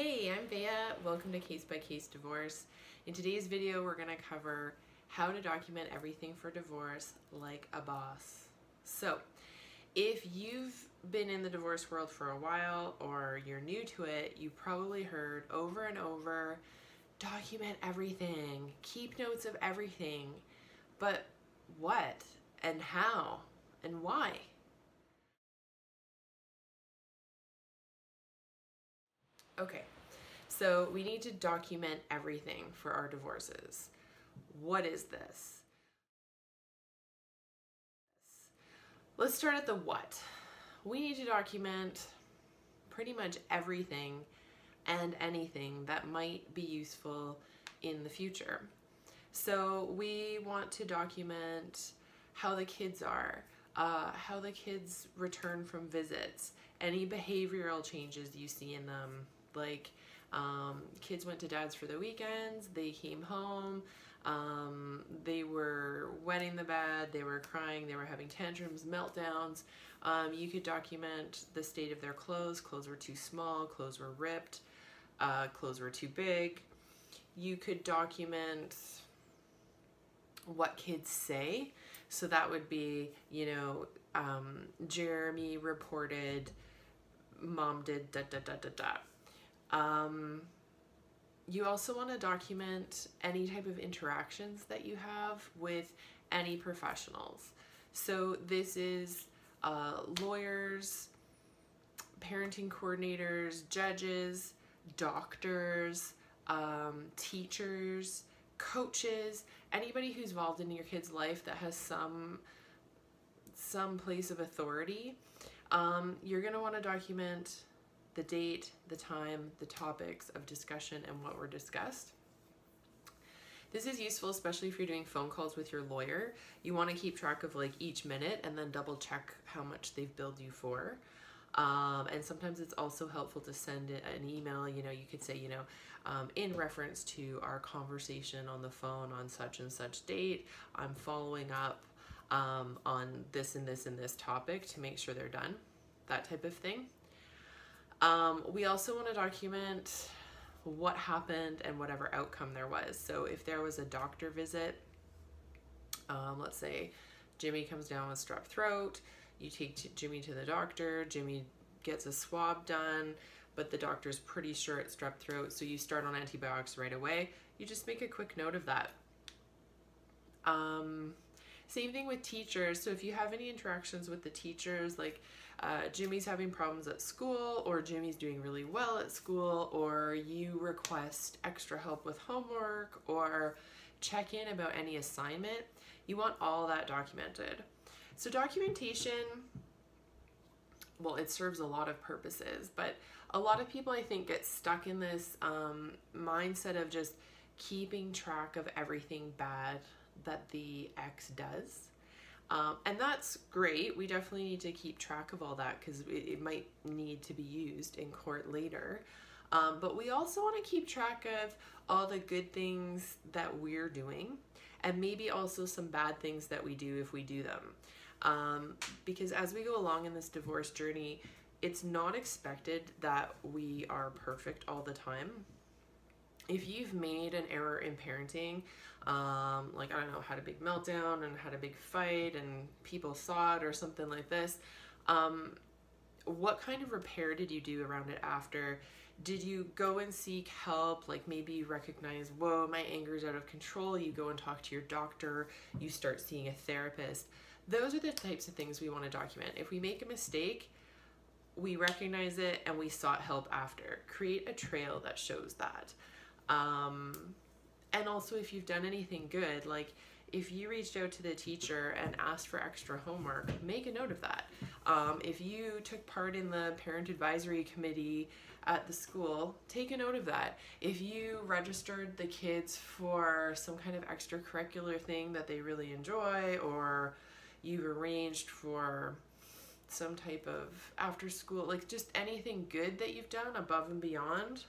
Hey, I'm Bea. Welcome to Case by Case Divorce. In today's video, we're going to cover how to document everything for divorce like a boss. So, if you've been in the divorce world for a while or you're new to it, you probably heard over and over, document everything, keep notes of everything. But what and how and why? Okay, so we need to document everything for our divorces. What is this? Let's start at the what. We need to document pretty much everything and anything that might be useful in the future. So we want to document how the kids are, how the kids return from visits, any behavioral changes you see in them, like kids went to dad's for the weekends, they came home, they were wetting the bed, they were crying, they were having tantrums, meltdowns. You could document the state of their clothes. Clothes were too small, clothes were ripped, clothes were too big. You could document what kids say. So that would be, Jeremy reported mom did da da da da da. You also want to document any type of interactions that you have with any professionals. So this is lawyers, parenting coordinators, judges, doctors, teachers, coaches, anybody who's involved in your kid's life that has some place of authority. You're going to want to document the date, the time, the topics of discussion, and what were discussed. This is useful, especially if you're doing phone calls with your lawyer. You want to keep track of like each minute and then double check how much they've billed you for. And sometimes it's also helpful to send an email. You could say, in reference to our conversation on the phone on such and such date, I'm following up on this and this and this topic to make sure they're done, that type of thing. We also want to document what happened and whatever outcome there was. So if there was a doctor visit, let's say Jimmy comes down with strep throat, you take Jimmy to the doctor, Jimmy gets a swab done, but the doctor's pretty sure it's strep throat, so you start on antibiotics right away. You just make a quick note of that. Same thing with teachers. So if you have any interactions with the teachers, like Jimmy's having problems at school, or Jimmy's doing really well at school, or you request extra help with homework, or check in about any assignment, you want all that documented. So documentation, well, it serves a lot of purposes, but a lot of people, I think, get stuck in this mindset of just keeping track of everything bad that the ex does. And that's great. We definitely need to keep track of all that because it might need to be used in court later. But we also want to keep track of all the good things that we're doing, and maybe also some bad things that we do if we do them. Because as we go along in this divorce journey, it's not expected that we are perfect all the time. If you've made an error in parenting, like, I don't know, had a big meltdown and had a big fight and people saw it or something like this, what kind of repair did you do around it after? Did you go and seek help? Like, maybe you recognize, whoa, my anger is out of control. You go and talk to your doctor. You start seeing a therapist. Those are the types of things we want to document. If we make a mistake, we recognize it and we sought help after. Create a trail that shows that. And also, if you've done anything good, like if you reached out to the teacher and asked for extra homework, make a note of that. If you took part in the parent advisory committee at the school, take a note of that. If you registered the kids for some kind of extracurricular thing that they really enjoy, or you've arranged for some type of after school, like just anything good that you've done above and beyond,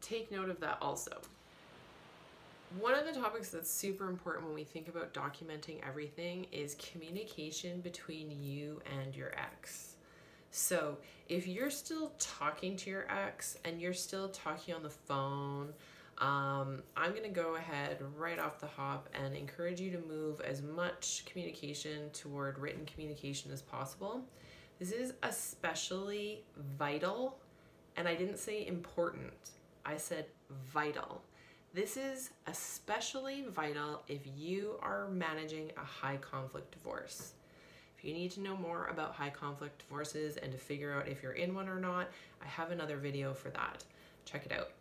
take note of that also. One of the topics that's super important when we think about documenting everything is communication between you and your ex. So if you're still talking to your ex and you're still talking on the phone, I'm going to go ahead right off the hop and encourage you to move as much communication toward written communication as possible. This is especially vital, and I didn't say important, I said vital. This is especially vital if you are managing a high conflict divorce. If you need to know more about high conflict divorces and to figure out if you're in one or not, I have another video for that. Check it out.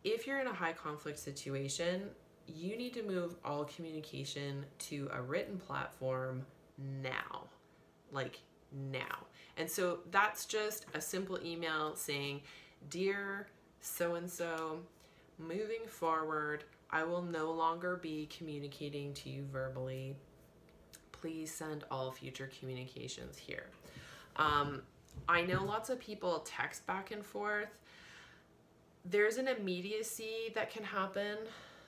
If you're in a high conflict situation, you need to move all communication to a written platform now. Like now. And so that's just a simple email saying, "Dear so-and-so, moving forward, I will no longer be communicating to you verbally. Please send all future communications here." I know lots of people text back and forth. There's an immediacy that can happen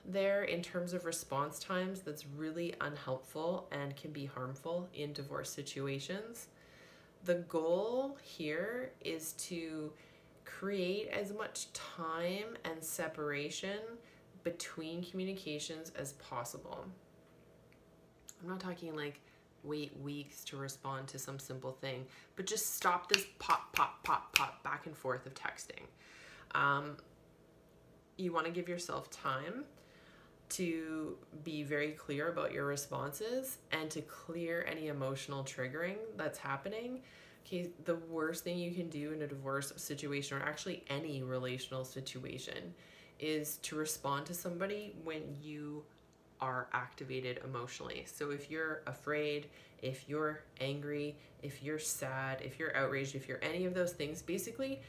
there in terms of response times that's really unhelpful and can be harmful in divorce situations. The goal here is to create as much time and separation between communications as possible. I'm not talking like wait weeks to respond to some simple thing, but just stop this pop, pop, pop, pop back and forth of texting. You want to give yourself time to be very clear about your responses and to clear any emotional triggering that's happening. Okay, the worst thing you can do in a divorce situation, or actually any relational situation, is to respond to somebody when you are activated emotionally. So if you're afraid, if you're angry, if you're sad, if you're outraged, if you're any of those things, basically,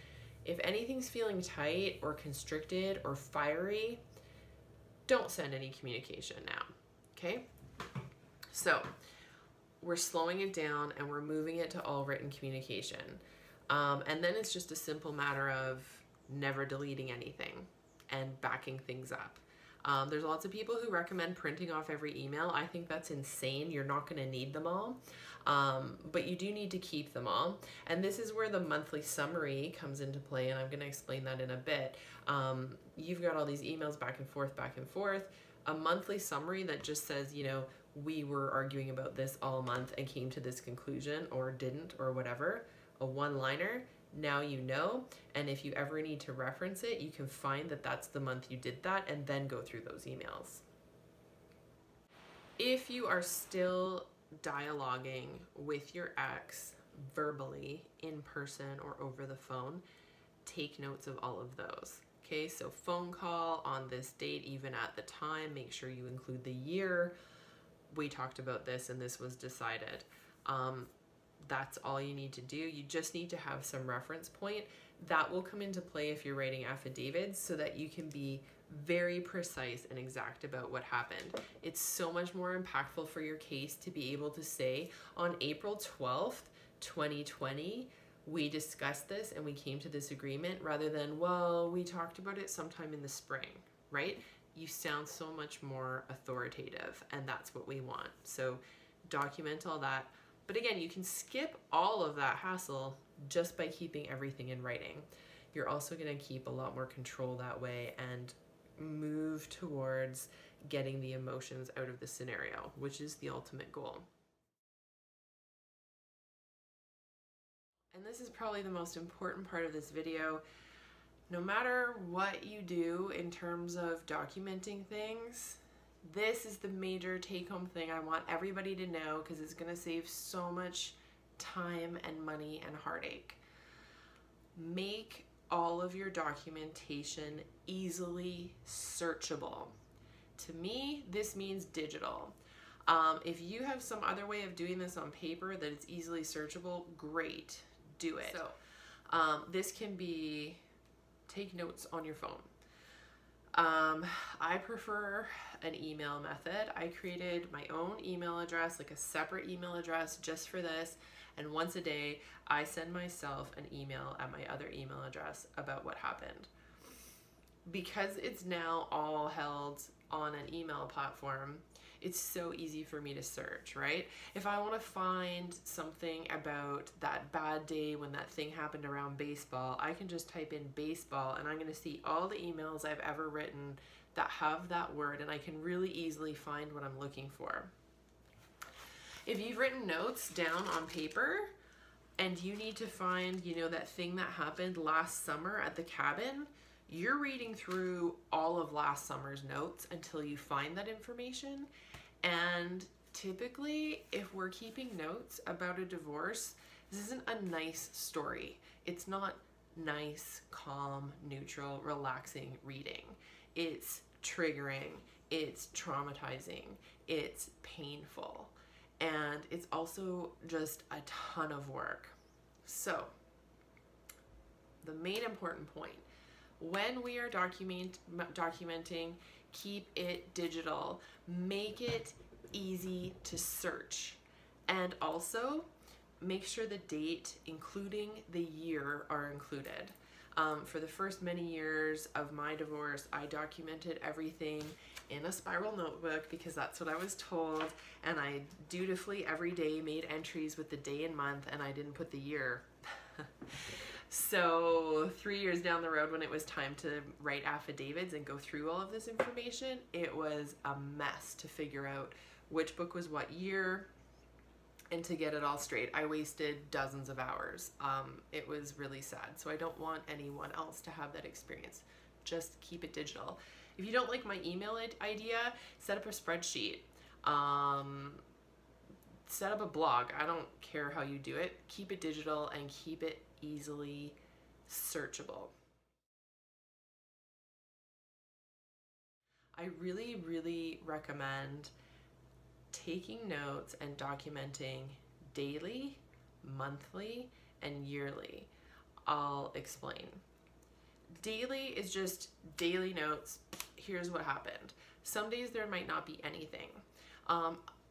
if anything's feeling tight or constricted or fiery, don't send any communication now, okay? So we're slowing it down and we're moving it to all written communication. And then it's just a simple matter of never deleting anything and backing things up. There's lots of people who recommend printing off every email. I think that's insane. You're not going to need them all. But you do need to keep them all. And this is where the monthly summary comes into play, and I'm going to explain that in a bit. You've got all these emails back and forth, back and forth. A monthly summary that just says, you know, we were arguing about this all month and came to this conclusion, or didn't, or whatever. A one-liner. Now you know, and if you ever need to reference it, you can find that that's the month you did that and then go through those emails. If you are still dialoguing with your ex verbally, in person, or over the phone, take notes of all of those. Okay, so phone call on this date, even at the time, make sure you include the year. We talked about this and this was decided. That's all you need to do. You just need to have some reference point. That will come into play if you're writing affidavits so that you can be very precise and exact about what happened. It's so much more impactful for your case to be able to say, on April 12th, 2020, we discussed this and we came to this agreement, rather than, well, we talked about it sometime in the spring, right? You sound so much more authoritative, and that's what we want. So document all that. But again, you can skip all of that hassle just by keeping everything in writing. You're also going to keep a lot more control that way and move towards getting the emotions out of the scenario, which is the ultimate goal. And this is probably the most important part of this video. No matter what you do in terms of documenting things, this is the major take-home thing I want everybody to know, because it's going to save so much time and money and heartache. Make all of your documentation easily searchable. To me, this means digital. If you have some other way of doing this on paper that it's easily searchable, great, do it. So this can be, take notes on your phone. I prefer an email method. I created my own email address, like a separate email address just for this. And once a day, I send myself an email at my other email address about what happened. because it's now all held on an email platform, it's so easy for me to search, right? If I want to find something about that bad day when that thing happened around baseball, I can just type in baseball and I'm going to see all the emails I've ever written that have that word, and I can really easily find what I'm looking for. If you've written notes down on paper and you need to find, you know, that thing that happened last summer at the cabin, you're reading through all of last summer's notes until you find that information. And typically, if we're keeping notes about a divorce, this isn't a nice story. It's not nice, calm, neutral, relaxing reading. It's triggering, it's traumatizing, it's painful, and it's also just a ton of work. So, the main important point, when we are documenting, keep it digital. Make it easy to search. And also, make sure the date, including the year, are included. For the first many years of my divorce, I documented everything in a spiral notebook because that's what I was told, and I dutifully every day made entries with the day and month, and I didn't put the year. So 3 years down the road, when it was time to write affidavits and go through all of this information, it was a mess to figure out which book was what year and to get it all straight. I wasted dozens of hours. It was really sad. So I don't want anyone else to have that experience. Just keep it digital. If you don't like my email idea, set up a spreadsheet. Set up a blog. I don't care how you do it. Keep it digital and keep it easily searchable. I really, really recommend taking notes and documenting daily, monthly, and yearly. I'll explain. Daily is just daily notes. Here's what happened. Some days there might not be anything.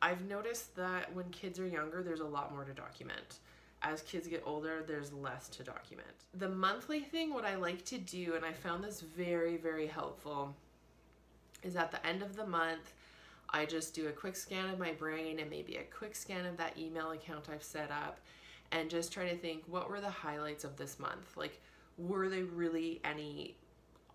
I've noticed that when kids are younger, there's a lot more to document. As kids get older, there's less to document. The monthly thing, what I like to do, and I found this very, very helpful, is at the end of the month, I just do a quick scan of my brain and maybe a quick scan of that email account I've set up, and just try to think, what were the highlights of this month? Like, were there really any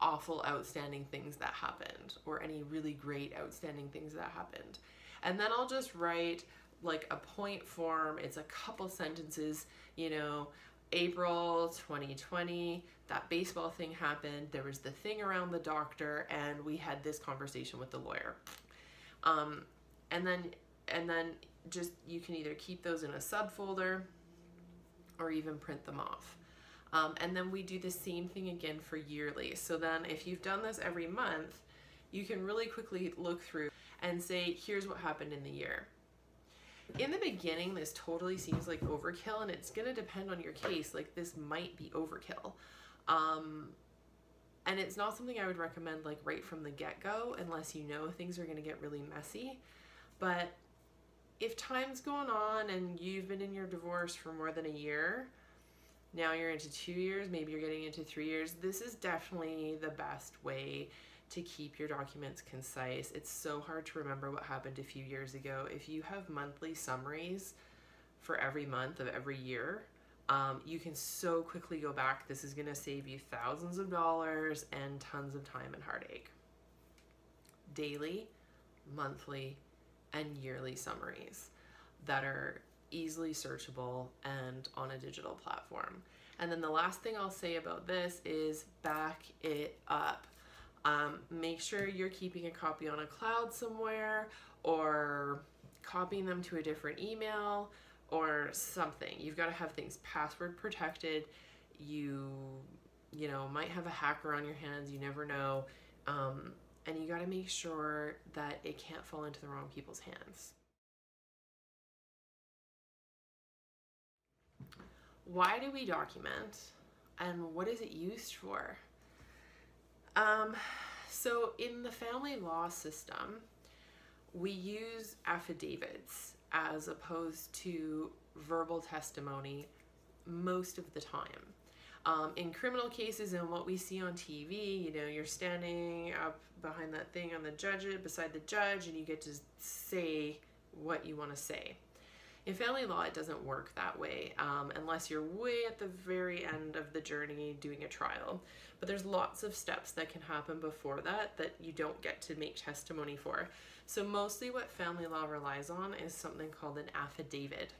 awful, outstanding things that happened, or any really great, outstanding things that happened? And then I'll just write like a point form. It's a couple sentences, you know, April 2020, that baseball thing happened, there was the thing around the doctor, and we had this conversation with the lawyer. And then just, you can either keep those in a subfolder or even print them off. And then we do the same thing again for yearly. So then if you've done this every month, you can really quickly look through and say, here's what happened in the year. In the beginning, this totally seems like overkill, and it's gonna depend on your case. Like, this might be overkill. And it's not something I would recommend like right from the get-go unless you know things are gonna get really messy. But if time's going on and you've been in your divorce for more than a year, now you're into 2 years, maybe you're getting into 3 years, this is definitely the best way to keep your documents concise. It's so hard to remember what happened a few years ago. If you have monthly summaries for every month of every year, you can so quickly go back. This is gonna save you thousands of dollars and tons of time and heartache. Daily, monthly, and yearly summaries that are easily searchable and on a digital platform. And then the last thing I'll say about this is back it up. Make sure you're keeping a copy on a cloud somewhere, or copying them to a different email or something. You've got to have things password protected. You know, might have a hacker on your hands, you never know. And you got to make sure that it can't fall into the wrong people's hands. Why do we document, and what is it used for? So in the family law system, we use affidavits as opposed to verbal testimony most of the time. In criminal cases and what we see on TV, you know, you're standing up behind that thing on the judge, beside the judge, and you get to say what you want to say. In family law, it doesn't work that way, unless you're way at the very end of the journey doing a trial. But there's lots of steps that can happen before that that you don't get to make testimony for. So mostly what family law relies on is something called an affidavit.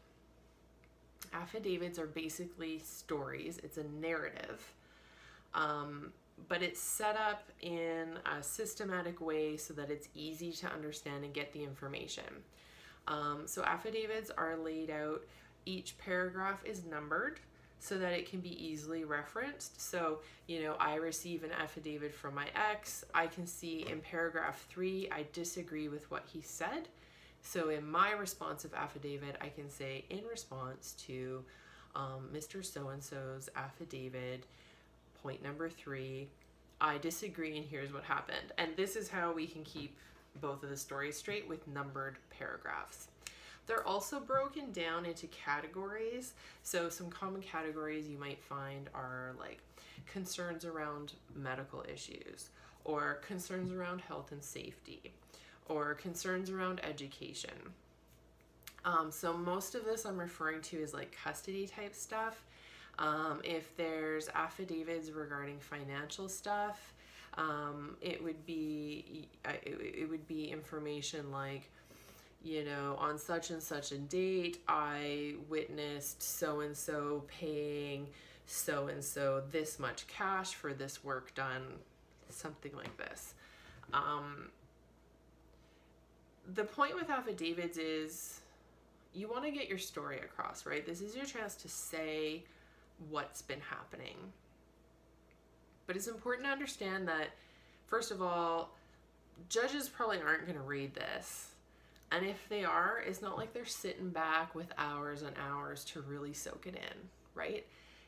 Affidavits are basically stories. It's a narrative, but it's set up in a systematic way so that it's easy to understand and get the information. So affidavits are laid out. Each paragraph is numbered so that it can be easily referenced. So, you know, I receive an affidavit from my ex. I can see in paragraph 3, I disagree with what he said. So in my responsive affidavit, I can say, in response to Mr. So-and-so's affidavit, point number 3, I disagree and here's what happened. And this is how we can keep both of the stories straight with numbered paragraphs. They're also broken down into categories. So some common categories you might find are like concerns around medical issues, or concerns around health and safety, or concerns around education. So most of this I'm referring to is like custody type stuff. If there's affidavits regarding financial stuff, it would be information like, you know, on such and such a date, I witnessed so-and-so paying so-and-so this much cash for this work done, something like this. The point with affidavits is you want to get your story across, right? This is your chance to say what's been happening. But it's important to understand that, first of all, judges probably aren't going to read this. And if they are, it's not like they're sitting back with hours and hours to really soak it in, right?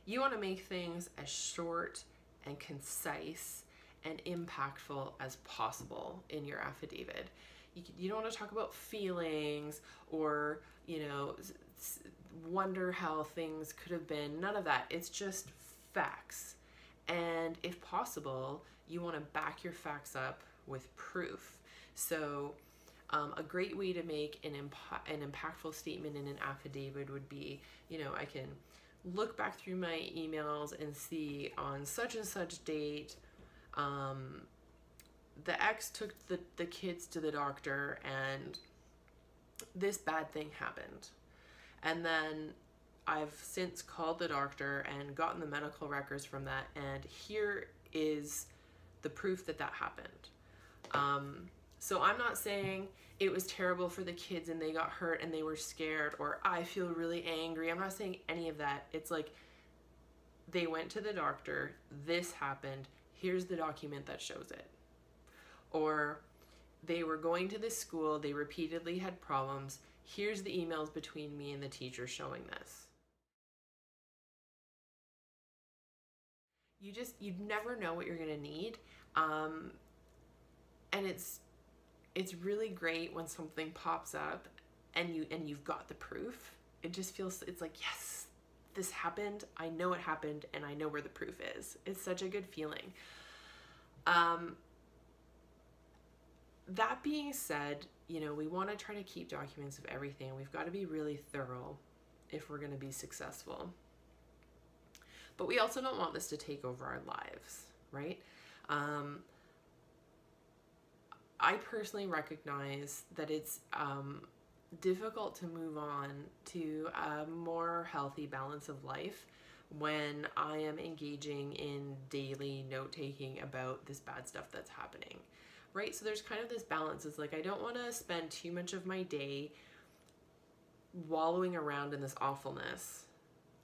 You want to make things as short and concise and impactful as possible in your affidavit. You don't want to talk about feelings or, you know, wonder how things could have been. None of that. It's just facts. And if possible, you want to back your facts up with proof. So a great way to make an impactful statement in an affidavit would be, you know, I can look back through my emails and see on such and such date, the ex took the kids to the doctor and this bad thing happened. And then I've since called the doctor and gotten the medical records from that, and here is the proof that that happened. So I'm not saying it was terrible for the kids and they got hurt and they were scared, or I feel really angry. I'm not saying any of that. It's like they went to the doctor, this happened, here's the document that shows it. Or they were going to this school, they repeatedly had problems, here's the emails between me and the teacher showing this. You never know what you're gonna need. And it's really great when something pops up and you've got the proof. It just feels, it's like, yes, this happened, I know it happened, and I know where the proof is. It's such a good feeling. That being said, you know, we want to try to keep documents of everything. We've got to be really thorough if we're going to be successful. But we also don't want this to take over our lives, right? I personally recognize that it's difficult to move on to a more healthy balance of life when I am engaging in daily note-taking about this bad stuff that's happening, right? So there's kind of this balance. It's like I don't want to spend too much of my day wallowing around in this awfulness.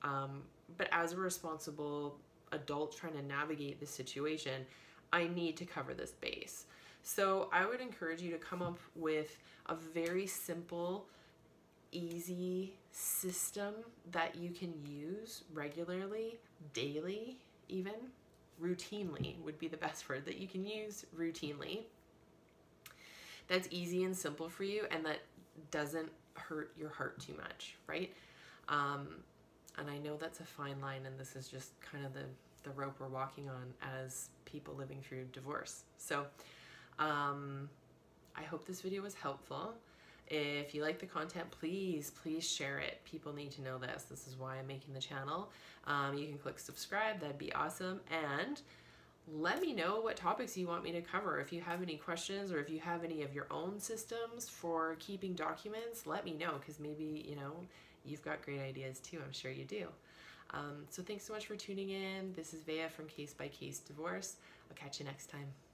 But as a responsible adult trying to navigate this situation, I need to cover this base. So I would encourage you to come up with a very simple, easy system that you can use regularly, daily, even routinely would be the best word, that you can use routinely. That's easy and simple for you and that doesn't hurt your heart too much, right? And I know that's a fine line, and this is just kind of the rope we're walking on as people living through divorce. So I hope this video was helpful. If you like the content, please share it. People need to know this. This is why I'm making the channel. You can click subscribe, that'd be awesome. And let me know what topics you want me to cover. If you have any questions, or if you have any of your own systems for keeping documents, let me know, because maybe, you know, you've got great ideas too. I'm sure you do. So thanks so much for tuning in. This is Vea from Case by Case Divorce. I'll catch you next time.